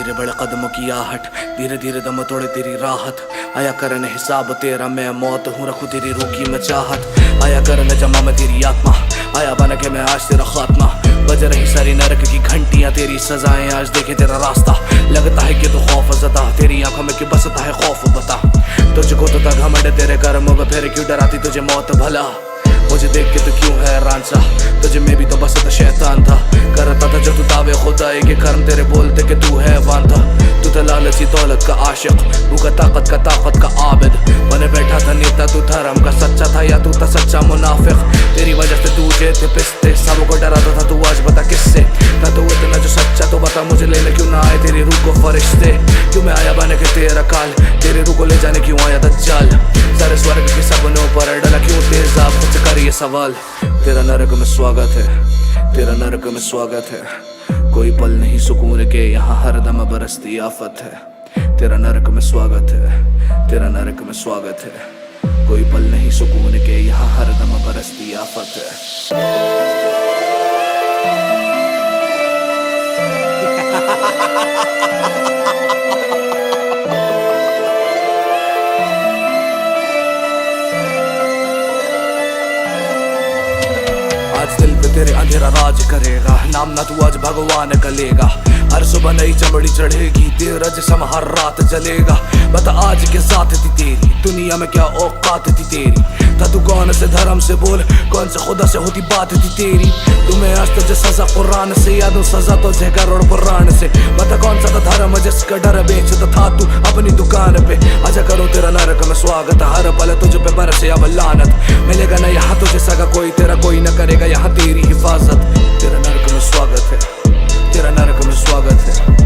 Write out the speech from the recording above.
मेरे बड़े कदमों की आहट, धीरे धीरे दम तोड़े तेरी राहत। आया करन हिसाब तेरा, मैं मौत हूँ रखूँ तेरी रूह की मैं चाहत। आया करन जमा मैं तेरी आत्मा, आया बन के मैं आज तेरा खात्मा। बज रही सारी नरक की घंटियां, तेरी सजाएं आज देखे तेरा रास्ता। लगता है कि तू खौफ ज़दा, तेरी आंखों में क्यों बसता है खौफ बता। तुझको तो तक घमंड तेरे कर्मों में, फिर क्यों डराती तुझे मौत भला। मुझे देख के तू क्यों हैरान सा, तुझे में भी तो बस तो शैतान था। करता था जो तू दावे खुदाई के, कर्म तेरे बोलते कि तू हैवान था। तू था लालची दौलत का आशिक, तू का ताकत का आबिद। बने बैठा था नेता तू धर्म का सच्चा था, या तू था सच्चा मुनाफिक। तेरी वजह से तू थे पिसते, सबको डराता था तू, आज बता किससे था तू इतना जो सच्चा। तो बता मुझे लेने क्यों ना आए तेरी रूह को फरिश्ते। क्यों मैं आया बने के तेरा काल, तेरी रूह को ले जाने क्यों आया दज्जाल। सारे स्वर्ग के सपनों पर डला क्यों तेजाब, मुझसे कर ये सवाल। तेरा नरक में स्वागत है, तेरा नरक में स्वागत है। कोई पल नहीं सुकून के, यहाँ हरदम बरसती आफत है। तेरा नरक में स्वागत है, तेरा नरक में स्वागत है। कोई पल नहीं सुकून के, यहाँ हरदम बरसती आफत है। आज दिल पे तेरे अंधेरा राज करेगा, नाम ना तू आज भगवान का लेगा। हर सुबह नई चमड़ी चढ़ेगी, तेरा जिस्म हर रात जलेगा। बता आज के साथ थी तेरी, दुनिया में क्या औकात थी तेरी। था तू कौन से धर्म से बोल, कौन से खुदा से होती बात थी तेरी। तुम्हें आज तुझे सजा कुरान से, याद हो सजा तुझे करोड़ पुराण से। बता कौन सा था धर्म जिसका डर बेचता था तू अपनी दुकान पे। आजा करो तेरा नरक में स्वागत, हर पल तुझ पे बरसे अब लानत। मिलेगा ना यहाँ तुझे सगा कोई, तेरा कोई न करेगा यहाँ तेरी हिफाजत। तेरा नरक में स्वागत है, तेरा नरक में स्वागत है।